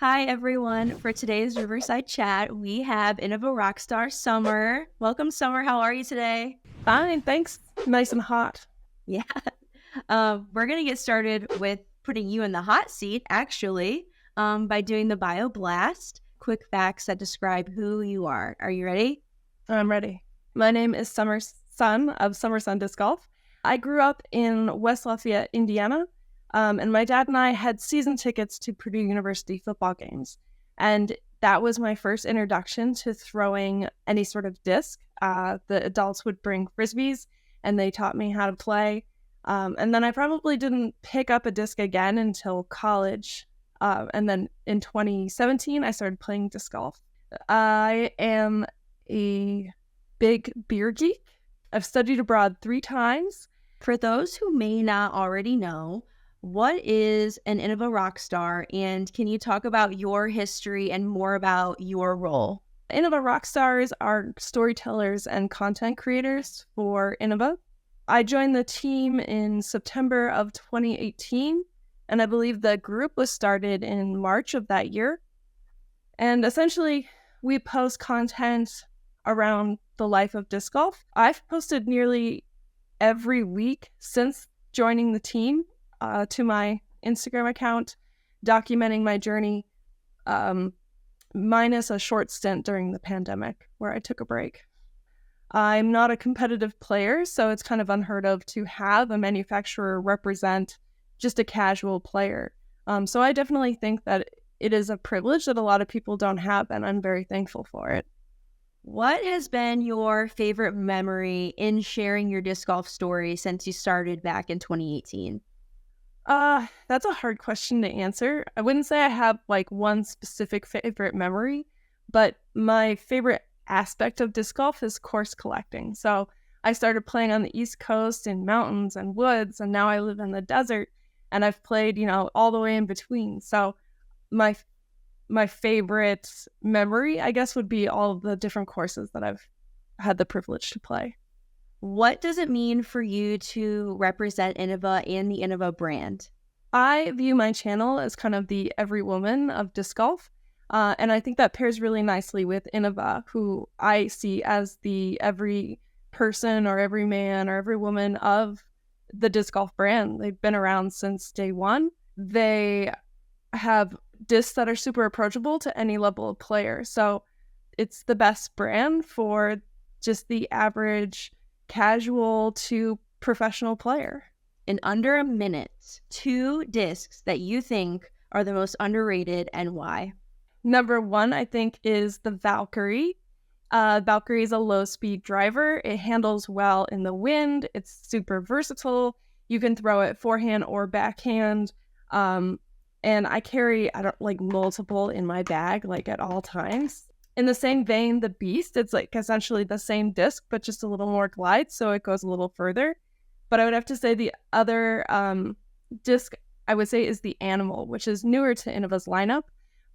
Hi, everyone. For today's Riverside chat, we have Innova Rockstar Summer. Welcome, Summer. How are you today? Fine, thanks. Nice and hot. Yeah. We're going to get started with putting you in the hot seat, actually, by doing the Bio Blast. Quick facts that describe who you are. Are you ready? I'm ready. My name is Summer Sun of Summer Sun Disc Golf. I grew up in West Lafayette, Indiana, and my dad and I had season tickets to Purdue University football games. And that was my first introduction to throwing any sort of disc. The adults would bring frisbees, and they taught me how to play. And then I probably didn't pick up a disc again until college. And then in 2017, I started playing disc golf. I am a big beer geek. I've studied abroad 3 times. For those who may not already know, what is an Innova Rockstar, and can you talk about your history and more about your role? Innova Rockstars are storytellers and content creators for Innova. I joined the team in September of 2018, and I believe the group was started in March of that year. And essentially, we post content around the life of disc golf. I've posted nearly every week since joining the team to my Instagram account, documenting my journey, minus a short stint during the pandemic where I took a break. I'm not a competitive player, so it's kind of unheard of to have a manufacturer represent just a casual player. So I definitely think that it is a privilege that a lot of people don't have, and I'm very thankful for it. What has been your favorite memory in sharing your disc golf story since you started back in 2018? That's a hard question to answer. I wouldn't say I have like one specific favorite memory, but my favorite aspect of disc golf is course collecting. So I started playing on the East Coast in mountains and woods, and now I live in the desert, and I've played, all the way in between. So my my favorite memory, I guess, would be all of the different courses that I've had the privilege to play. What does it mean for you to represent Innova and the Innova brand? I view my channel as kind of the every woman of disc golf. And I think that pairs really nicely with Innova, who I see as the every person or every man or every woman of the disc golf brand. They've been around since day one. They have discs that are super approachable to any level of player. So it's the best brand for just the average casual to professional player. In under a minute, 2 discs that you think are the most underrated and why? Number 1, I think, is the Valkyrie. Valkyrie is a low-speed driver. It handles well in the wind. It's super versatile. You can throw it forehand or backhand. And I carry, multiple in my bag, at all times. In the same vein, the Beast, it's essentially the same disc, but just a little more glide, so it goes a little further. But I would have to say the other disc, I would say, is the Animal, which is newer to Innova's lineup.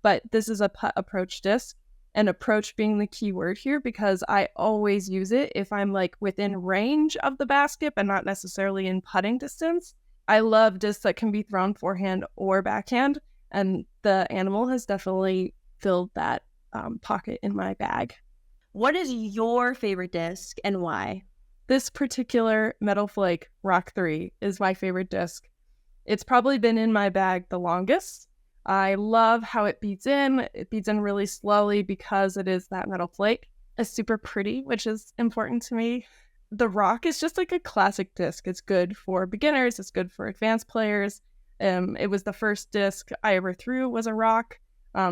But this is a putt approach disc, and approach being the key word here because I always use it if I'm within range of the basket, but not necessarily in putting distance. I love discs that can be thrown forehand or backhand, and the Animal has definitely filled that pocket in my bag. What is your favorite disc and why? This particular Metal Flake Rock 3 is my favorite disc. It's probably been in my bag the longest. I love how it beats in. It beats in really slowly because it is that metal flake. It's super pretty, which is important to me. The Rock is just a classic disc. It's good for beginners. It's good for advanced players. It was the first disc I ever threw was a Rock.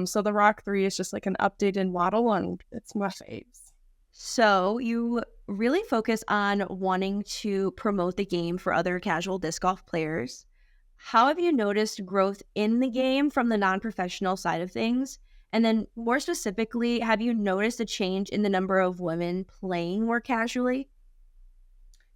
So the Rock 3 is just an updated model, and it's my faves. So you really focus on wanting to promote the game for other casual disc golf players. How have you noticed growth in the game from the non-professional side of things? And then more specifically, have you noticed a change in the number of women playing more casually?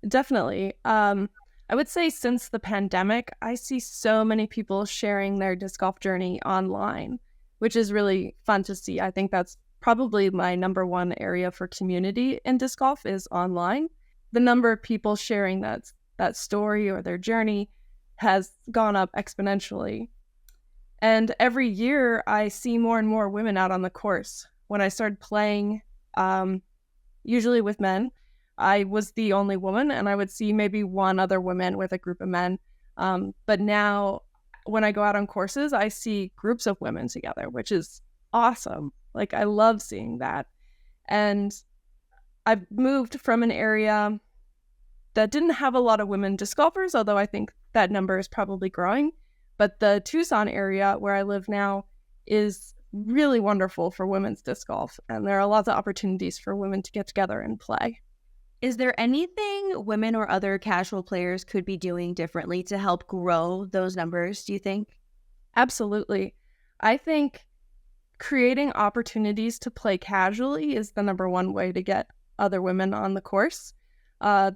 Definitely. I would say since the pandemic, I see so many people sharing their disc golf journey online, which is really fun to see. I think that's probably my number one area for community in disc golf is online. The number of people sharing that story or their journey has gone up exponentially. And every year I see more and more women out on the course. When I started playing, usually with men, I was the only woman, and I would see maybe one other woman with a group of men. But now when I go out on courses, I see groups of women together, which is awesome. Like, I love seeing that. And I've moved from an area that didn't have a lot of women disc golfers, although I think that number is probably growing. But the Tucson area where I live now is really wonderful for women's disc golf. And there are lots of opportunities for women to get together and play. Is there anything women or other casual players could be doing differently to help grow those numbers, do you think? Absolutely. I think creating opportunities to play casually is the number one way to get other women on the course.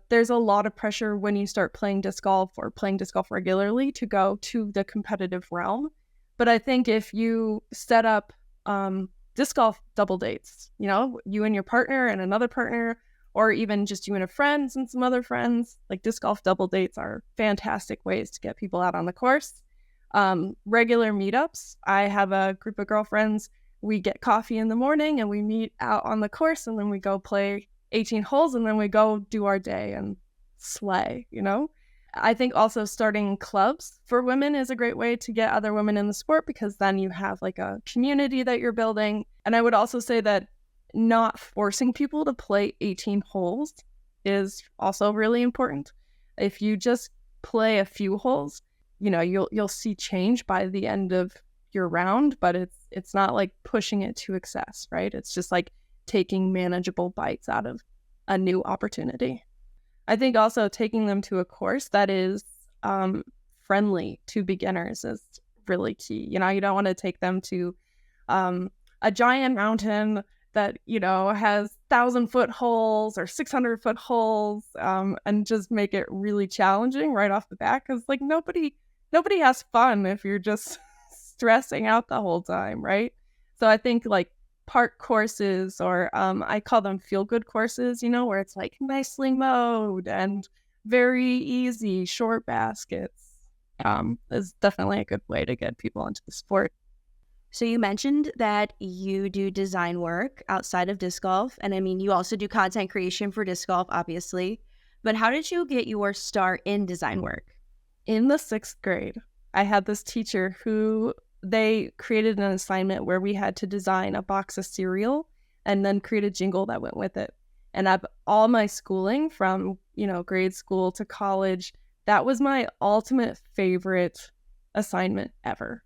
There's a lot of pressure when you start playing disc golf or playing disc golf regularly to go to the competitive realm. But I think if you set up disc golf double dates, you and your partner and another partner, or even just you and a friend and some other friends, like disc golf double dates are fantastic ways to get people out on the course. Regular meetups. I have a group of girlfriends. We get coffee in the morning and we meet out on the course, and then we go play 18 holes, and then we go do our day and slay, I think also starting clubs for women is a great way to get other women in the sport, because then you have like a community that you're building. And I would also say that not forcing people to play 18 holes is also really important. If you just play a few holes, you'll see change by the end of your round, but it's not like pushing it to excess, right? It's just like taking manageable bites out of a new opportunity. I think also taking them to a course that is friendly to beginners is really key. You don't want to take them to a giant mountain that, has 1,000-foot holes or 600-foot holes, and just make it really challenging right off the bat. Because like nobody has fun if you're just stressing out the whole time, right? So I think like park courses, or I call them feel-good courses, where it's like nicely mowed and very easy, short baskets, is definitely a good way to get people into the sport. So you mentioned that you do design work outside of disc golf. And I mean, you also do content creation for disc golf, obviously. But how did you get your start in design work? In the 6th grade, I had this teacher who they created an assignment where we had to design a box of cereal and then create a jingle that went with it. And all my schooling from, grade school to college, that was my ultimate favorite assignment ever.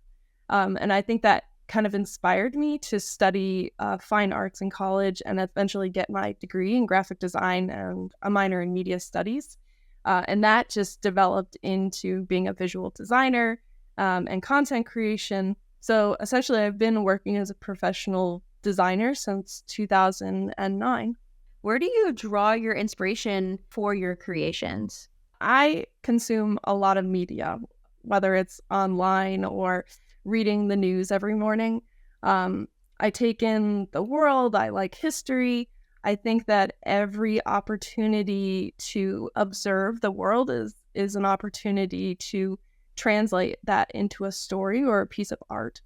And I think that kind of inspired me to study fine arts in college and eventually get my degree in graphic design and a minor in media studies. And that just developed into being a visual designer and content creation. So essentially, I've been working as a professional designer since 2009. Where do you draw your inspiration for your creations? I consume a lot of media, whether it's online or reading the news every morning. I take in the world. I like history. I think that every opportunity to observe the world is an opportunity to translate that into a story or a piece of art.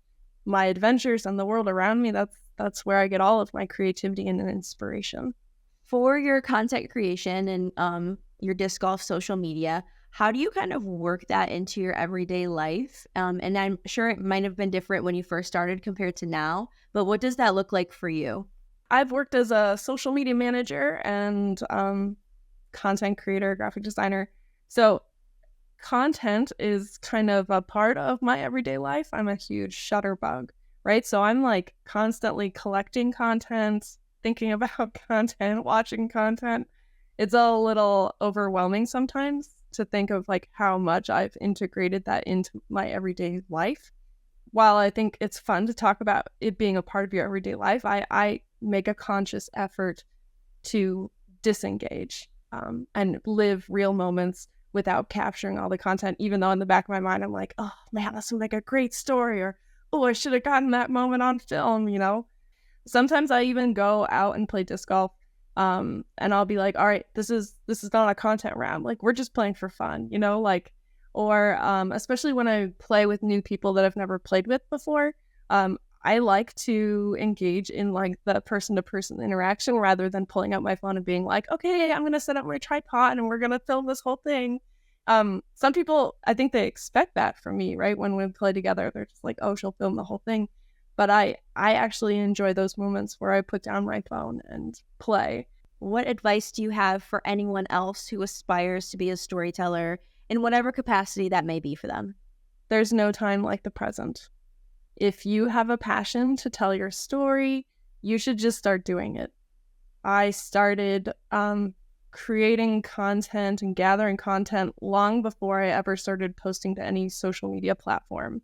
My adventures and the world around me, that's where I get all of my creativity and inspiration. For your content creation and your disc golf social media, how do you kind of work that into your everyday life? And I'm sure it might have been different when you first started compared to now, but what does that look like for you? I've worked as a social media manager and content creator, graphic designer. So content is kind of a part of my everyday life. I'm a huge shutterbug, right? So I'm like constantly collecting content, thinking about content, watching content. It's a little overwhelming sometimes to think of like how much I've integrated that into my everyday life. While I think it's fun to talk about it being a part of your everyday life, I make a conscious effort to disengage and live real moments without capturing all the content, even though in the back of my mind, I'm like, oh man, this would make a great story, or, oh, I should have gotten that moment on film, Sometimes I even go out and play disc golf, and I'll be like, all right, this is not a content round. Like, we're just playing for fun, like or especially when I play with new people that I've never played with before. I like to engage in like the person to person interaction rather than pulling out my phone and being like, okay, I'm going to set up my tripod and we're going to film this whole thing. Some people, I think they expect that from me, right? When we play together, they're just like, oh, she'll film the whole thing. But I actually enjoy those moments where I put down my phone and play. What advice do you have for anyone else who aspires to be a storyteller in whatever capacity that may be for them? There's no time like the present. If you have a passion to tell your story, you should just start doing it. I started creating content and gathering content long before I ever started posting to any social media platform.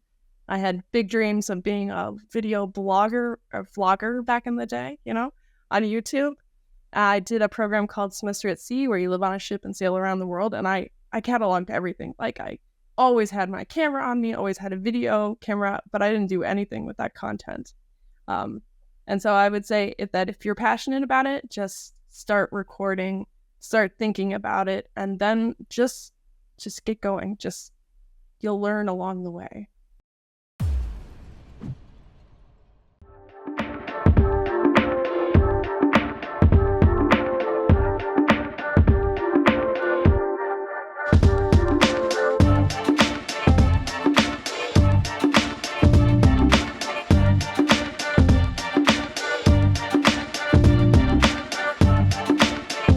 I had big dreams of being a video blogger or vlogger back in the day, on YouTube. I did a program called Semester at Sea where you live on a ship and sail around the world, and I cataloged everything. Like, I always had my camera on me, always had a video camera, but I didn't do anything with that content. And so I would say if you're passionate about it, just start recording, start thinking about it, and then just get going. You'll learn along the way.